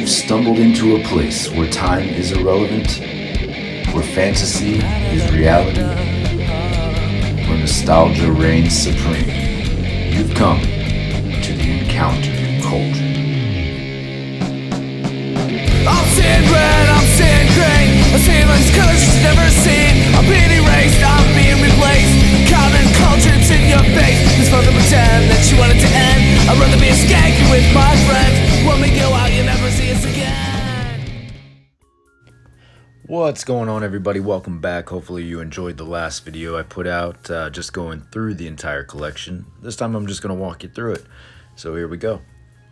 You've stumbled into a place where time is irrelevant, where fantasy is reality, where nostalgia reigns supreme. You've come to the Encounter Cauldron. I'm seeing red, I'm seeing gray. I'm seeing these colors you've never seen. I'm being erased, I'm being replaced. Common culture, it's in your face. It's fun to pretend that you want it to end. I'd rather be a skanky with my friends. When we go out, you never see us again. What's going on, everybody? Welcome back. Hopefully you enjoyed the last video I put out, just going through the entire collection. This time I'm just going to walk you through it. So here we go.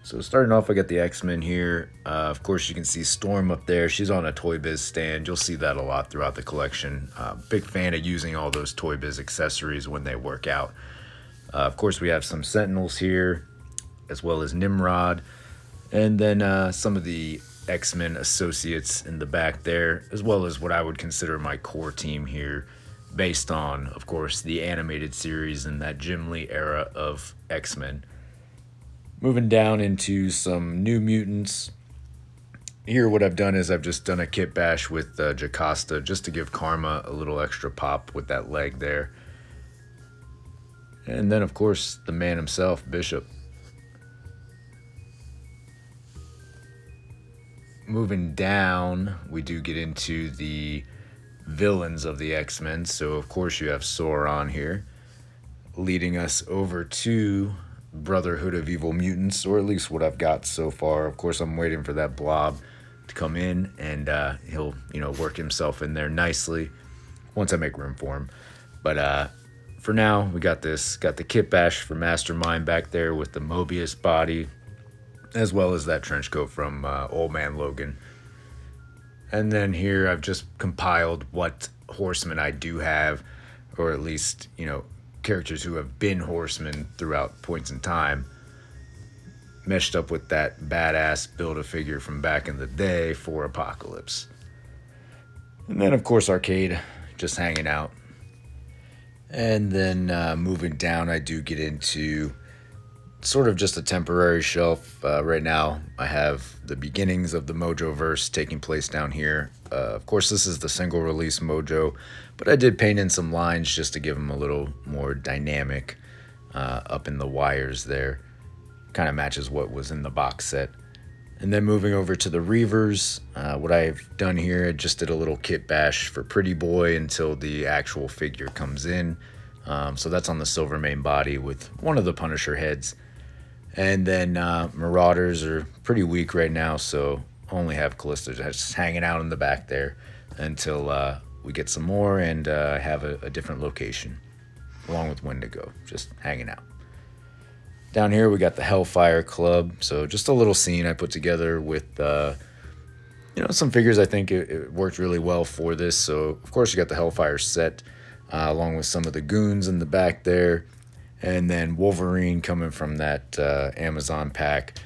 So starting off, I got the X-Men here. Of course, you can see Storm up there. She's on a Toy Biz stand. You'll see that a lot throughout the collection. Big fan of using all those Toy Biz accessories when they work out. Of course, we have some Sentinels here, as well as Nimrod. And then some of the X-Men associates in the back there, as well as what I would consider my core team here, based on, of course, the animated series and that Jim Lee era of X-Men. Moving down into some New Mutants. Here what I've done is I've just done a kit bash with Jocasta just to give Karma a little extra pop with that leg there. And then of course the man himself, Bishop. Moving down, we do get into the villains of the X-Men. So of course you have Sauron here, leading us over to Brotherhood of Evil Mutants, or at least what I've got so far. Of course, I'm waiting for that Blob to come in, and he'll, work himself in there nicely once I make room for him. But for now, we got this. Got the kit bash for Mastermind back there with the Mobius body, as well as that trench coat from Old Man Logan. And then here, I've just compiled what Horsemen I do have, or at least, characters who have been Horsemen throughout points in time, meshed up with that badass Build-A-Figure from back in the day for Apocalypse. And then, of course, Arcade, just hanging out. And then moving down, I do get into sort of just a temporary shelf. Right now, I have the beginnings of the Mojoverse taking place down here. Of course, this is the single release Mojo, but I did paint in some lines just to give them a little more dynamic up in the wires there. Kind of matches what was in the box set. And then moving over to the Reavers, what I've done here, I just did a little kit bash for Pretty Boy until the actual figure comes in. So that's on the silver main body with one of the Punisher heads. And then Marauders are pretty weak right now, so only have Callisto just hanging out in the back there until we get some more and have a different location, along with Wendigo, just hanging out. Down here we got the Hellfire Club, so just a little scene I put together with some figures. I think it worked really well for this. So of course you got the Hellfire set, along with some of the goons in the back there. And then Wolverine coming from that Amazon pack,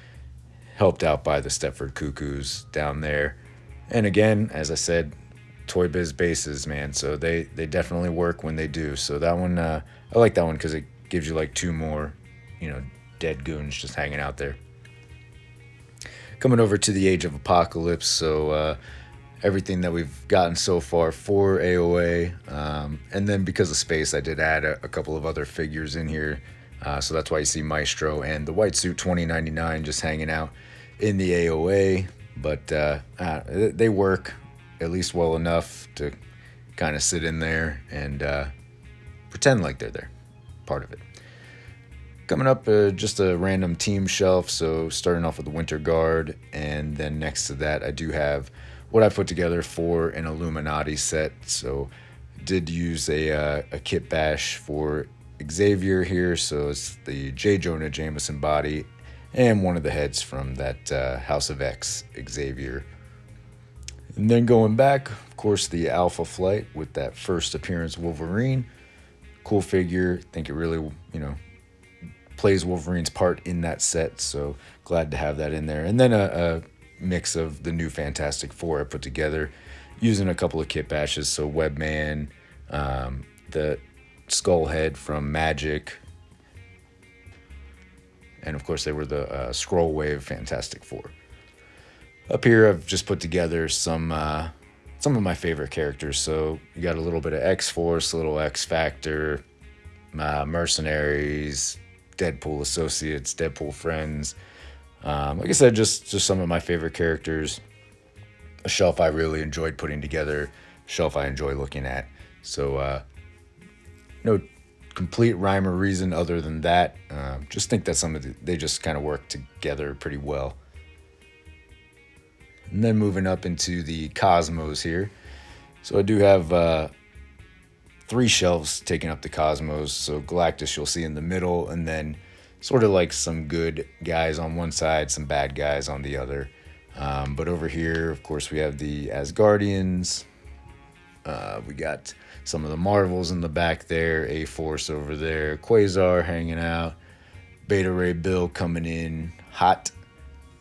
helped out by the Stepford Cuckoos down there. And again, as I said, Toy Biz bases, man. So they definitely work when they do. So that one, I like that one because it gives you like two more, dead goons just hanging out there. Coming over to the Age of Apocalypse. So everything that we've gotten so far for AOA, and then because of space I did add a couple of other figures in here, so that's why you see Maestro and the White Suit 2099 just hanging out in the AOA, but they work at least well enough to kind of sit in there and pretend like they're there, part of it. Coming up, just a random team shelf, so starting off with the Winter Guard, and then next to that I do have what I put together for an Illuminati set. So did use a kit bash for Xavier here. So it's the J. Jonah Jameson body and one of the heads from that House of X Xavier. And then going back, of course, the Alpha Flight with that first appearance Wolverine. Cool figure. I think it really, plays Wolverine's part in that set. So glad to have that in there. And then a mix of the new Fantastic Four I put together using a couple of kit bashes. So Webman, the Skullhead from Magic, and of course they were the Scroll Wave Fantastic Four. Up here, I've just put together some of my favorite characters. So you got a little bit of X-Force, a little X-Factor, Mercenaries, Deadpool associates, Deadpool friends. Like I said, just some of my favorite characters. A shelf I really enjoyed putting together, a shelf I enjoy looking at. So no complete rhyme or reason other than that. Just think that they just kind of work together pretty well. And then moving up into the Cosmos here. So I do have 3 shelves taking up the Cosmos. So Galactus you'll see in the middle, and then sort of like some good guys on one side, some bad guys on the other. But over here, of course, we have the Asgardians. We got some of the Marvels in the back there, A-Force over there, Quasar hanging out, Beta Ray Bill coming in hot,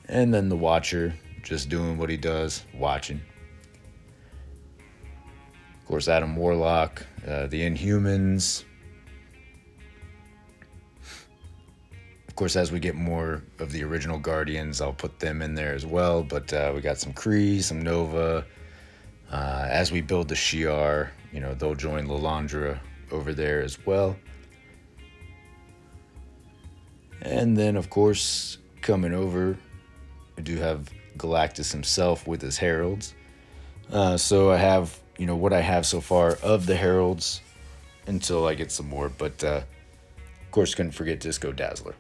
and then the Watcher just doing what he does, watching. Of course, Adam Warlock, the Inhumans. Of course, as we get more of the original Guardians, I'll put them in there as well. But we got some Kree, some Nova. As we build the Shi'ar, they'll join Lilandra over there as well. And then, of course, coming over, we do have Galactus himself with his heralds. So I have, what I have so far of the heralds until I get some more. But, of course, couldn't forget Disco Dazzler.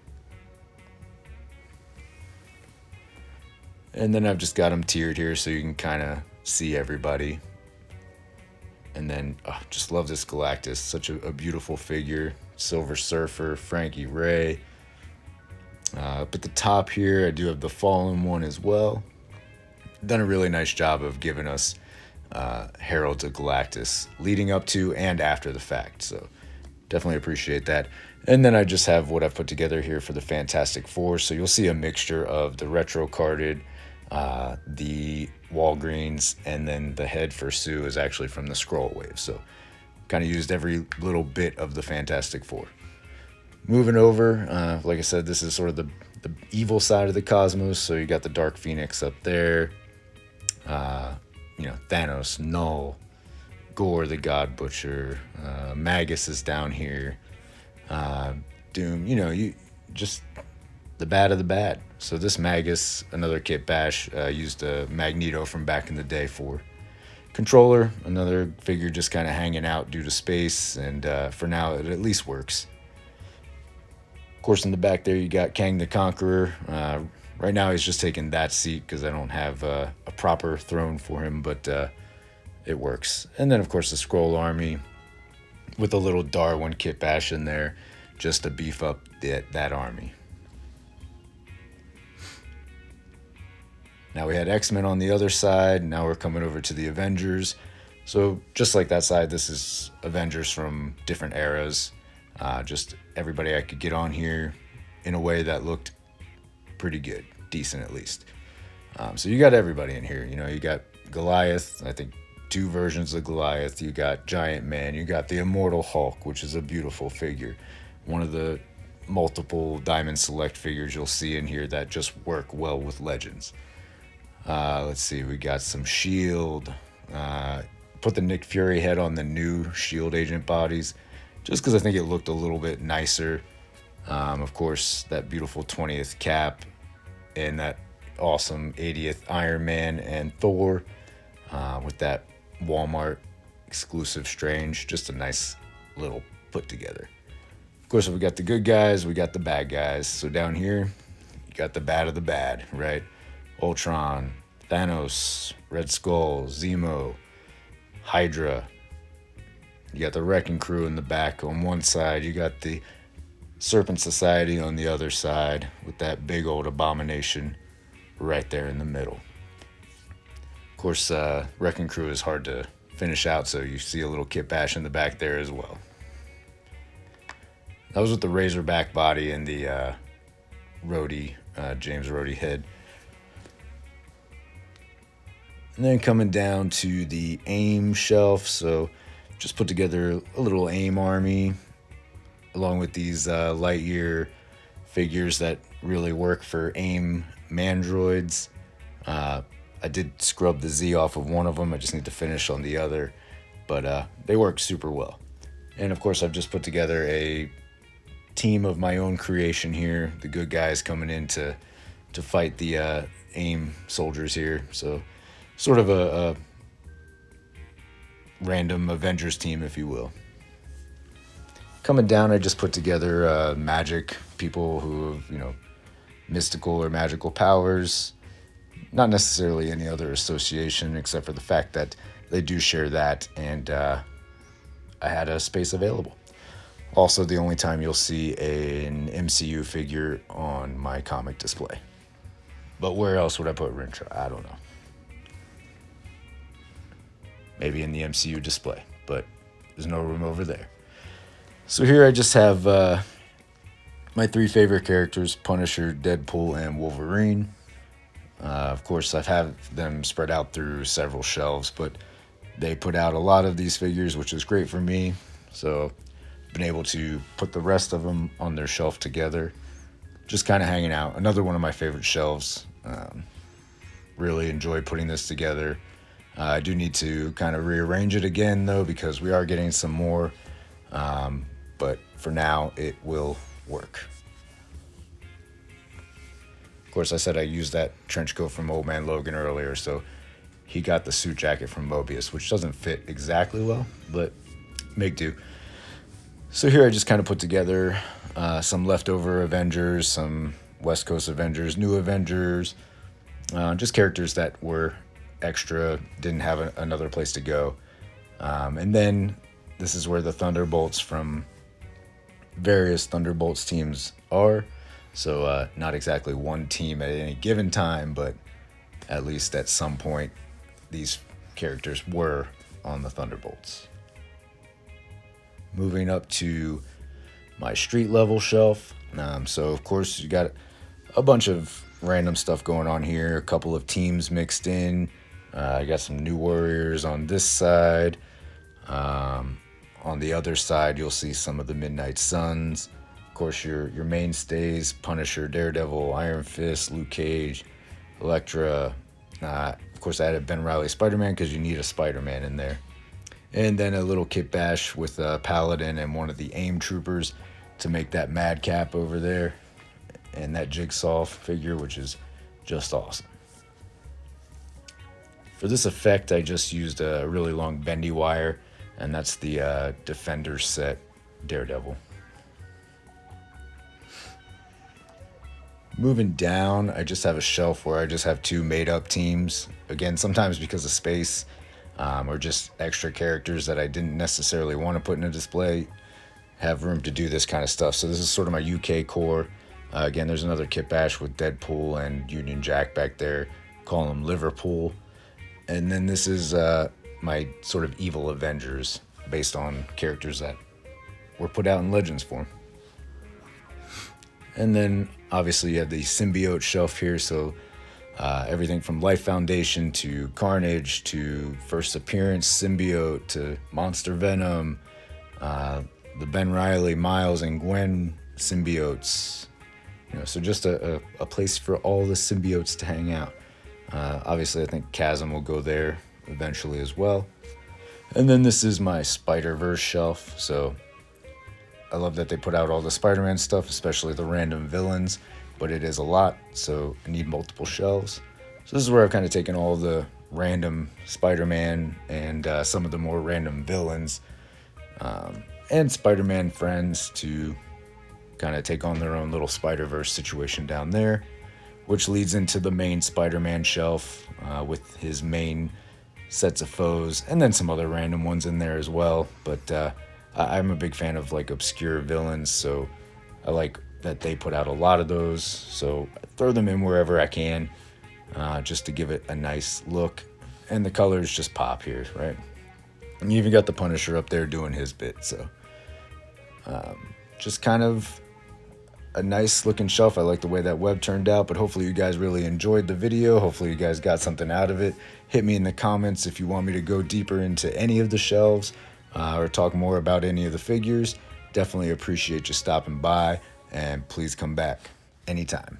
And then I've just got them tiered here so you can kind of see everybody. And then, just love this Galactus. Such a beautiful figure. Silver Surfer, Frankie Ray. Up at the top here, I do have the Fallen one as well. Done a really nice job of giving us Heralds of Galactus leading up to and after the fact. So definitely appreciate that. And then I just have what I've put together here for the Fantastic Four. So you'll see a mixture of the retro carded, the Walgreens, and then the head for Sue is actually from the Scroll Wave. So kind of used every little bit of the Fantastic Four. Moving over, like I said, this is sort of the evil side of the Cosmos. So you got the Dark Phoenix up there, Thanos, Null, Gore the God Butcher, Magus is down here, Doom, you just the bad of the bad. So this Magus, another Kit Bash, used a Magneto from back in the day for. Controller, another figure just kind of hanging out due to space, and for now it at least works. Of course, in the back there you got Kang the Conqueror. Right now he's just taking that seat because I don't have a proper throne for him, but it works. And then, of course, the Skrull Army with a little Darwin Kit Bash in there just to beef up that army. Now we had X-Men on the other side. Now we're coming over to the Avengers. So just like that side, this is Avengers from different eras. Just everybody I could get on here in a way that looked pretty good, decent at least. So you got everybody in here. You got Goliath, I think 2 versions of Goliath. You got Giant Man. You got the Immortal Hulk, which is a beautiful figure. One of the multiple Diamond Select figures you'll see in here that just work well with Legends. Let's see, we got some S.H.I.E.L.D. Put the Nick Fury head on the new S.H.I.E.L.D. agent bodies, just because I think it looked a little bit nicer. Of course, that beautiful 20th Cap and that awesome 80th Iron Man and Thor with that Walmart exclusive Strange. Just a nice little put together. Of course, we got the good guys, we got the bad guys. So down here, you got the bad of the bad, right? Ultron, Thanos, Red Skull, Zemo, Hydra. You got the Wrecking Crew in the back on one side. You got the Serpent Society on the other side with that big old abomination right there in the middle. Of course, Wrecking Crew is hard to finish out, so you see a little Kit Bash in the back there as well. That was with the Razorback body and the Rhodey, James Rhodey head. And then coming down to the AIM shelf, so just put together a little AIM army along with these Lightyear figures that really work for AIM Mandroids. I did scrub the Z off of one of them. I just need to finish on the other, but they work super well. And of course, I've just put together a team of my own creation here. The good guys coming in to fight the AIM soldiers here. So sort of a random Avengers team, if you will. Coming down, I just put together magic people who have, mystical or magical powers. Not necessarily any other association except for the fact that they do share that, and I had a space available. Also, the only time you'll see an MCU figure on my comic display. But where else would I put Rintrah? I don't know. Maybe in the MCU display, but there's no room over there. So here I just have my three favorite characters, Punisher, Deadpool, and Wolverine. Of course, I've had them spread out through several shelves, but they put out a lot of these figures, which is great for me. So I've been able to put the rest of them on their shelf together, just kind of hanging out. Another one of my favorite shelves. Really enjoy putting this together. I do need to kind of rearrange it again, though, because we are getting some more. But for now, it will work. Of course, I said I used that trench coat from Old Man Logan earlier, so he got the suit jacket from Mobius, which doesn't fit exactly well, but make do. So here I just kind of put together some leftover Avengers, some West Coast Avengers, new Avengers, just characters that were extra, didn't have another place to go. And then this is where the Thunderbolts from various Thunderbolts teams are. So not exactly one team at any given time, but at least at some point these characters were on the Thunderbolts. Moving up to my street level shelf. So of course you got a bunch of random stuff going on here, a couple of teams mixed in. I got some New Warriors on this side. On the other side, you'll see some of the Midnight Suns. Of course, your mainstays, Punisher, Daredevil, Iron Fist, Luke Cage, Elektra. Of course, I added Ben Reilly Spider-Man because you need a Spider-Man in there. And then a little kit bash with Paladin and one of the AIM troopers to make that Madcap over there. And that Jigsaw figure, which is just awesome. For this effect, I just used a really long bendy wire, and that's the Defender set Daredevil. Moving down, I just have a shelf where I just have two made-up teams. Again, sometimes because of space, or just extra characters that I didn't necessarily want to put in a display, have room to do this kind of stuff. So this is sort of my UK core. Again, there's another kit bash with Deadpool and Union Jack back there. Call him Liverpool. And then this is my sort of evil Avengers based on characters that were put out in Legends form. And then obviously you have the symbiote shelf here. So everything from Life Foundation to Carnage to First Appearance symbiote to Monster Venom, the Ben Reilly, Miles, and Gwen symbiotes. So just a place for all the symbiotes to hang out. Obviously, I think Chasm will go there eventually as well. And then this is my Spider-Verse shelf. So I love that they put out all the Spider-Man stuff, especially the random villains, but it is a lot, so I need multiple shelves. So this is where I've kind of taken all the random Spider-Man and some of the more random villains and Spider-Man friends to kind of take on their own little Spider-Verse situation down there, which leads into the main Spider-Man shelf with his main sets of foes, and then some other random ones in there as well. But I'm a big fan of like obscure villains, so I like that they put out a lot of those. So I throw them in wherever I can, just to give it a nice look, and the colors just pop here, right? And you even got the Punisher up there doing his bit, so just kind of a nice looking shelf. I like the way that web turned out, but hopefully you guys really enjoyed the video. Hopefully you guys got something out of it. Hit me in the comments if you want me to go deeper into any of the shelves or talk more about any of the figures. Definitely appreciate you stopping by, and please come back anytime.